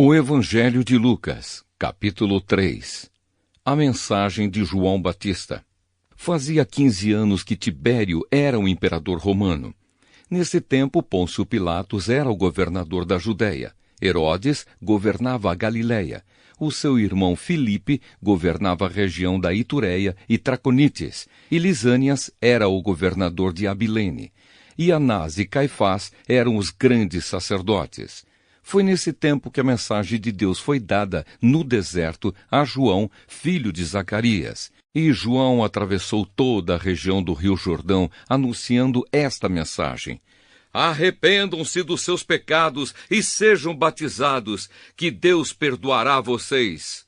O Evangelho de Lucas, capítulo 3. A mensagem de João Batista. Fazia 15 anos que Tibério era o imperador romano. Nesse tempo, Pôncio Pilatos era o governador da Judéia. Herodes governava a Galiléia. O seu irmão Filipe governava a região da Itureia e Traconites. E Lisânias era o governador de Abilene. E Anás e Caifás eram os grandes sacerdotes. Foi nesse tempo que a mensagem de Deus foi dada no deserto a João, filho de Zacarias. E João atravessou toda a região do Rio Jordão, anunciando esta mensagem: Arrependam-se dos seus pecados e sejam batizados, que Deus perdoará vocês.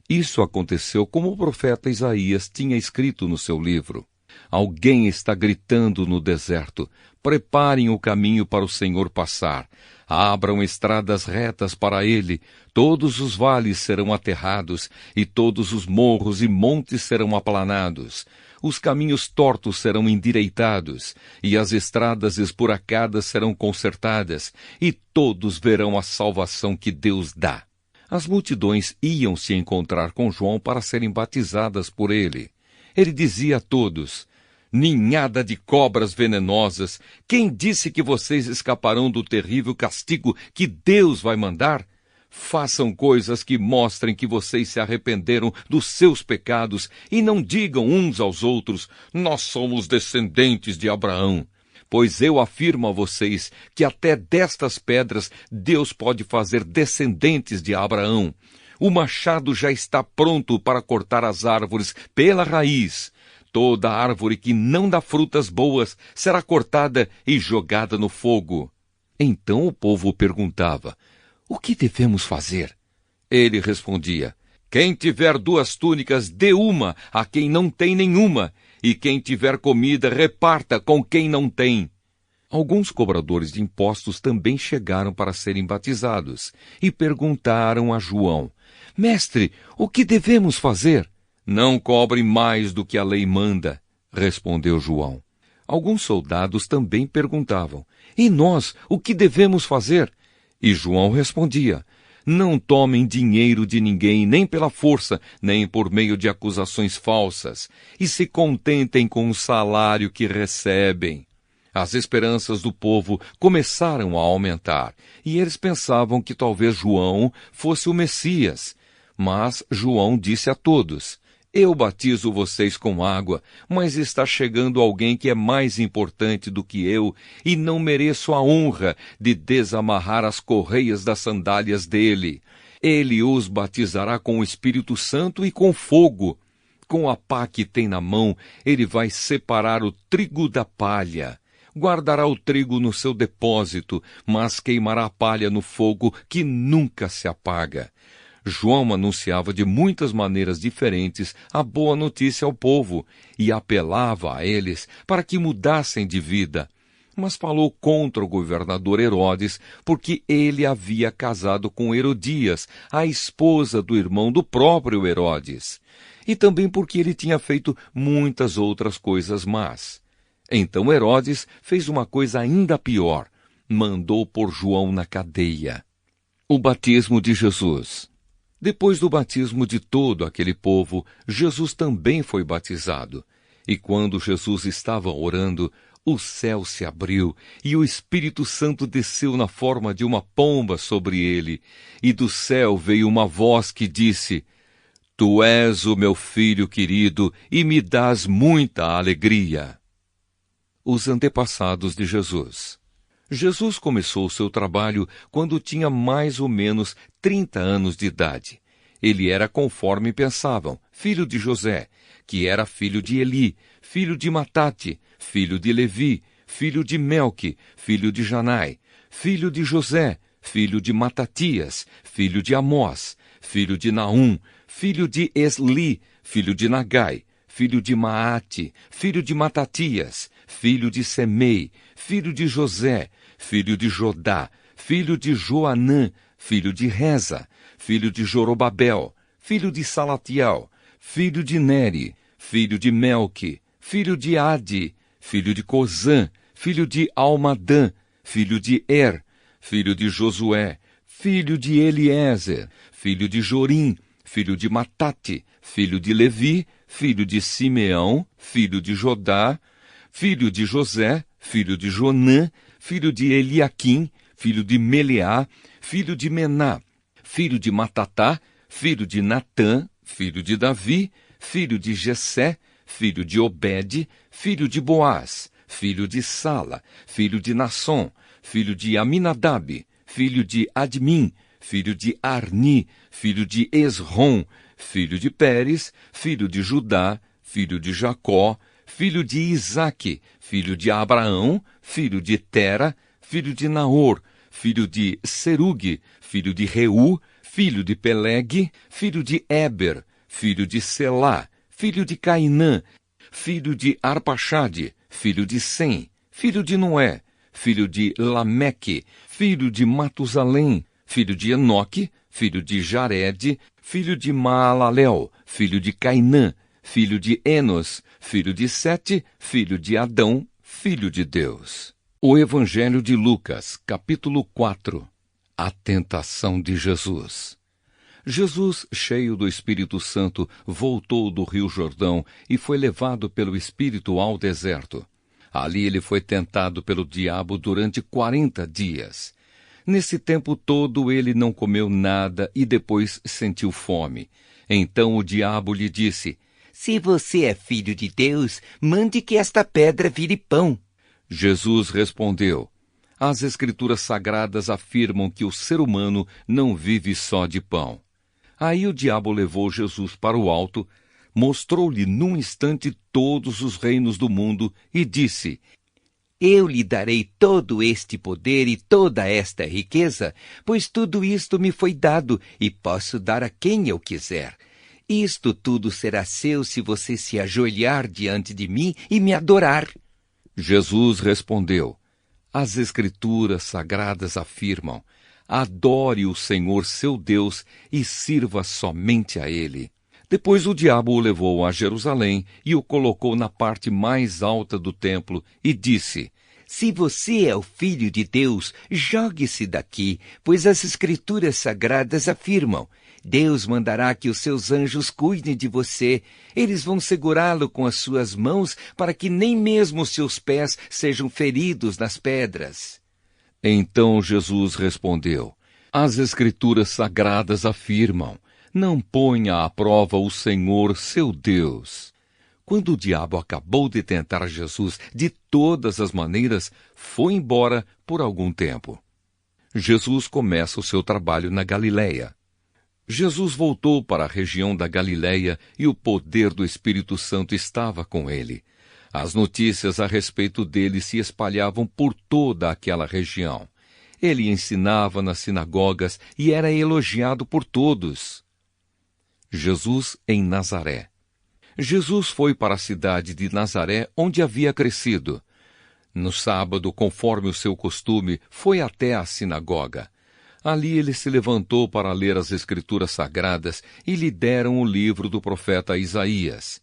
Isso aconteceu como o profeta Isaías tinha escrito no seu livro. Alguém está gritando no deserto: preparem o caminho para o Senhor passar. Abram estradas retas para ele. Todos os vales serão aterrados, e todos os morros e montes serão aplanados. Os caminhos tortos serão endireitados, e as estradas esburacadas serão consertadas, e todos verão a salvação que Deus dá. As multidões iam se encontrar com João para serem batizadas por ele. Ele dizia a todos: ninhada de cobras venenosas, quem disse que vocês escaparão do terrível castigo que Deus vai mandar? Façam coisas que mostrem que vocês se arrependeram dos seus pecados e não digam uns aos outros: nós somos descendentes de Abraão. Pois eu afirmo a vocês que até destas pedras Deus pode fazer descendentes de Abraão. O machado já está pronto para cortar as árvores pela raiz. Toda árvore que não dá frutas boas será cortada e jogada no fogo. Então o povo perguntava: o que devemos fazer? Ele respondia: quem tiver 2 túnicas, dê uma a quem não tem nenhuma, e quem tiver comida, reparta com quem não tem. Alguns cobradores de impostos também chegaram para serem batizados e perguntaram a João: Mestre, o que devemos fazer? Não cobre mais do que a lei manda, respondeu João. Alguns soldados também perguntavam: e nós, o que devemos fazer? E João respondia: não tomem dinheiro de ninguém, nem pela força, nem por meio de acusações falsas, e se contentem com o salário que recebem. As esperanças do povo começaram a aumentar, e eles pensavam que talvez João fosse o Messias. Mas João disse a todos: eu batizo vocês com água, mas está chegando alguém que é mais importante do que eu, e não mereço a honra de desamarrar as correias das sandálias dele. Ele os batizará com o Espírito Santo e com fogo. Com a pá que tem na mão, ele vai separar o trigo da palha. Guardará o trigo no seu depósito, mas queimará a palha no fogo que nunca se apaga. João anunciava de muitas maneiras diferentes a boa notícia ao povo e apelava a eles para que mudassem de vida. Mas falou contra o governador Herodes porque ele havia casado com Herodias, a esposa do irmão do próprio Herodes. E também porque ele tinha feito muitas outras coisas más. Então Herodes fez uma coisa ainda pior. Mandou pôr João na cadeia. O batismo de Jesus. Depois do batismo de todo aquele povo, Jesus também foi batizado. E quando Jesus estava orando, o céu se abriu e o Espírito Santo desceu na forma de uma pomba sobre ele. E do céu veio uma voz que disse: Tu és o meu filho querido e me dás muita alegria. Os antepassados de Jesus. Jesus começou seu trabalho quando tinha mais ou menos 30 anos de idade. Ele era conforme pensavam, filho de José, que era filho de Eli, filho de Matate, filho de Levi, filho de Melque, filho de Janai, filho de José, filho de Matatias, filho de Amós, filho de Naum, filho de Esli, filho de Nagai, filho de Maate, filho de Matatias, filho de Semei, filho de José, filho de Jodá, filho de Joanã, filho de Reza, filho de Jorobabel, filho de Salatiel, filho de Neri, filho de Melque, filho de Adi, filho de Cozã, filho de Almadã, filho de Er, filho de Josué, filho de Eliezer, filho de Jorim, filho de Matate, filho de Levi, filho de Simeão, filho de Jodá, filho de José, filho de Jonã, filho de Eliaquim, filho de Meleá, filho de Mená, filho de Matatá, filho de Natã, filho de Davi, filho de Jessé, filho de Obed, filho de Boaz, filho de Sala, filho de Nasson, filho de Aminadab, filho de Admim, filho de Arni, filho de Esrom, filho de Pérez, filho de Judá, filho de Jacó, filho de Isaque, filho de Abraão, filho de Tera, filho de Naor, filho de Serugue, filho de Reu, filho de Peleg, filho de Eber, filho de Selá, filho de Cainã, filho de Arpaxade, filho de Sem, filho de Noé, filho de Lameque, filho de Matusalém, filho de Enoque, filho de Jared, filho de Maalalel, filho de Cainã, filho de Enos, filho de Sete, filho de Adão, filho de Deus. O Evangelho de Lucas, capítulo 4. A tentação de Jesus. Jesus, cheio do Espírito Santo, voltou do Rio Jordão e foi levado pelo Espírito ao deserto. Ali ele foi tentado pelo diabo durante 40 dias. Nesse tempo todo ele não comeu nada e depois sentiu fome. Então o diabo lhe disse: Se você é filho de Deus, mande que esta pedra vire pão. Jesus respondeu: As Escrituras Sagradas afirmam que o ser humano não vive só de pão. Aí o diabo levou Jesus para o alto, mostrou-lhe num instante todos os reinos do mundo e disse: Eu lhe darei todo este poder e toda esta riqueza, pois tudo isto me foi dado e posso dar a quem eu quiser. Isto tudo será seu se você se ajoelhar diante de mim e me adorar. Jesus respondeu: As Escrituras Sagradas afirmam: Adore o Senhor seu Deus e sirva somente a Ele. Depois o diabo o levou a Jerusalém e o colocou na parte mais alta do templo e disse: Se você é o Filho de Deus, jogue-se daqui, pois as Escrituras Sagradas afirmam: Deus mandará que os seus anjos cuidem de você. Eles vão segurá-lo com as suas mãos para que nem mesmo os seus pés sejam feridos nas pedras. Então Jesus respondeu: As Escrituras Sagradas afirmam: Não ponha à prova o Senhor, seu Deus. Quando o diabo acabou de tentar Jesus de todas as maneiras, foi embora por algum tempo. Jesus começa o seu trabalho na Galileia. Jesus voltou para a região da Galileia e o poder do Espírito Santo estava com ele. As notícias a respeito dele se espalhavam por toda aquela região. Ele ensinava nas sinagogas e era elogiado por todos. Jesus em Nazaré. Jesus foi para a cidade de Nazaré, onde havia crescido. No sábado, conforme o seu costume, foi até a sinagoga. Ali ele se levantou para ler as Escrituras Sagradas e lhe deram o livro do profeta Isaías.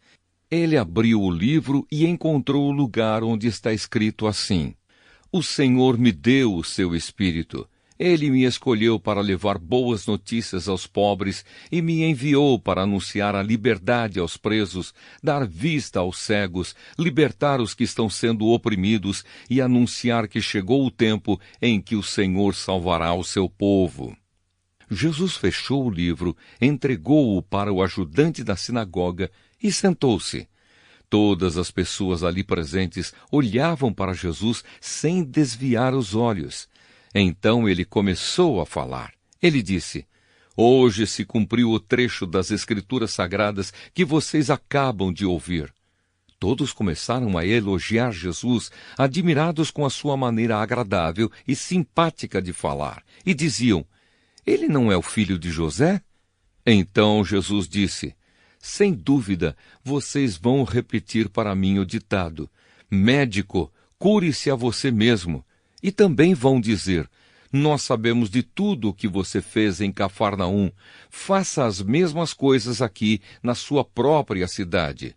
Ele abriu o livro e encontrou o lugar onde está escrito assim: O Senhor me deu o seu Espírito. Ele me escolheu para levar boas notícias aos pobres e me enviou para anunciar a liberdade aos presos, dar vista aos cegos, libertar os que estão sendo oprimidos e anunciar que chegou o tempo em que o Senhor salvará o seu povo. Jesus fechou o livro, entregou-o para o ajudante da sinagoga e sentou-se. Todas as pessoas ali presentes olhavam para Jesus sem desviar os olhos. Então ele começou a falar. Ele disse: Hoje se cumpriu o trecho das Escrituras Sagradas que vocês acabam de ouvir. Todos começaram a elogiar Jesus, admirados com a sua maneira agradável e simpática de falar, e diziam: Ele não é o filho de José? Então Jesus disse: Sem dúvida, vocês vão repetir para mim o ditado: Médico, cure-se a você mesmo. E também vão dizer: Nós sabemos de tudo o que você fez em Cafarnaum. Faça as mesmas coisas aqui na sua própria cidade.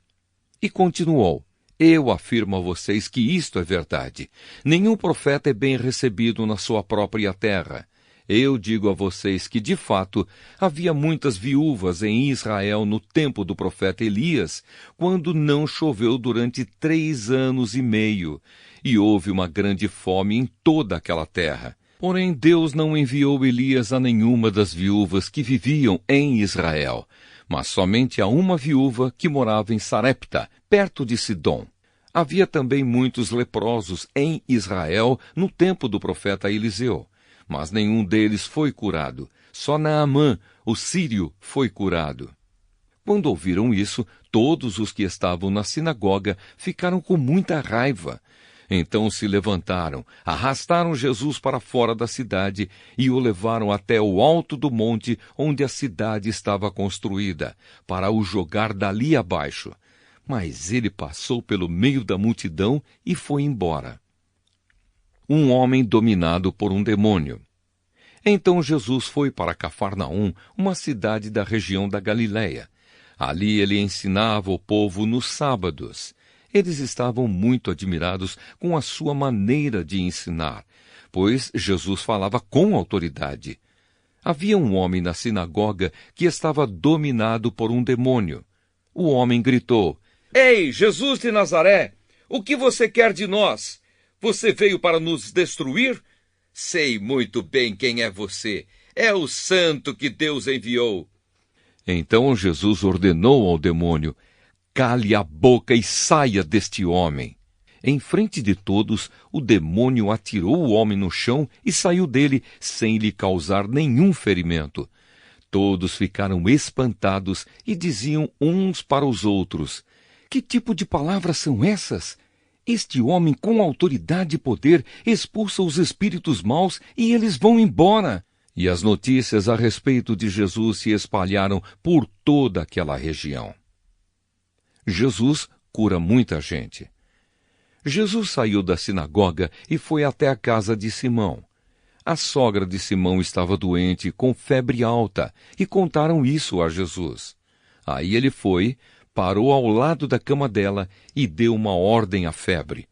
E continuou: Eu afirmo a vocês que isto é verdade. Nenhum profeta é bem recebido na sua própria terra. Eu digo a vocês que, de fato, havia muitas viúvas em Israel no tempo do profeta Elias, quando não choveu durante 3 anos e meio, e houve uma grande fome em toda aquela terra. Porém, Deus não enviou Elias a nenhuma das viúvas que viviam em Israel, mas somente a uma viúva que morava em Sarepta, perto de Sidom. Havia também muitos leprosos em Israel no tempo do profeta Eliseu, mas nenhum deles foi curado. Só Naamã, o sírio, foi curado. Quando ouviram isso, todos os que estavam na sinagoga ficaram com muita raiva. Então se levantaram, arrastaram Jesus para fora da cidade e o levaram até o alto do monte onde a cidade estava construída, para o jogar dali abaixo. Mas ele passou pelo meio da multidão e foi embora. Um homem dominado por um demônio. Então Jesus foi para Cafarnaum, uma cidade da região da Galiléia. Ali ele ensinava o povo nos sábados. Eles estavam muito admirados com a sua maneira de ensinar, pois Jesus falava com autoridade. Havia um homem na sinagoga que estava dominado por um demônio. O homem gritou: Ei, Jesus de Nazaré, o que você quer de nós? Você veio para nos destruir? Sei muito bem quem é você. É o santo que Deus enviou. Então Jesus ordenou ao demônio: cale a boca e saia deste homem. Em frente de todos, o demônio atirou o homem no chão e saiu dele, sem lhe causar nenhum ferimento. Todos ficaram espantados e diziam uns para os outros: que tipo de palavras são essas? Este homem, com autoridade e poder, expulsa os espíritos maus e eles vão embora. E as notícias a respeito de Jesus se espalharam por toda aquela região. Jesus cura muita gente. Jesus saiu da sinagoga e foi até a casa de Simão. A sogra de Simão estava doente, com febre alta, e contaram isso a Jesus. Aí ele foi, parou ao lado da cama dela e deu uma ordem à febre.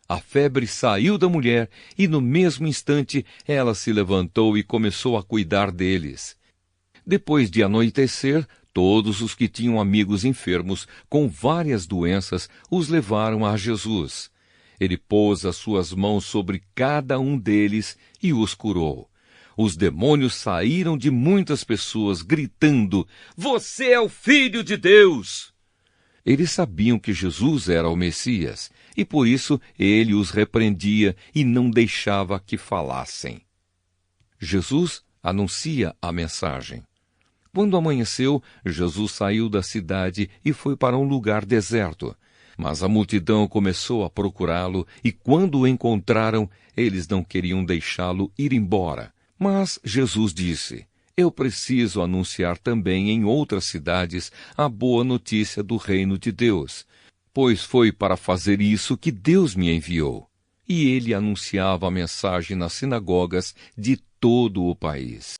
A febre saiu da mulher e, no mesmo instante, ela se levantou e começou a cuidar deles. Depois de anoitecer, todos os que tinham amigos enfermos com várias doenças os levaram a Jesus. Ele pôs as suas mãos sobre cada um deles e os curou. Os demônios saíram de muitas pessoas, gritando: Você é o Filho de Deus! Eles sabiam que Jesus era o Messias, e por isso ele os repreendia e não deixava que falassem. Jesus anuncia a mensagem. Quando amanheceu, Jesus saiu da cidade e foi para um lugar deserto. Mas a multidão começou a procurá-lo, e quando o encontraram, eles não queriam deixá-lo ir embora. Mas Jesus disse: Eu preciso anunciar também em outras cidades a boa notícia do reino de Deus, pois foi para fazer isso que Deus me enviou. E ele anunciava a mensagem nas sinagogas de todo o país.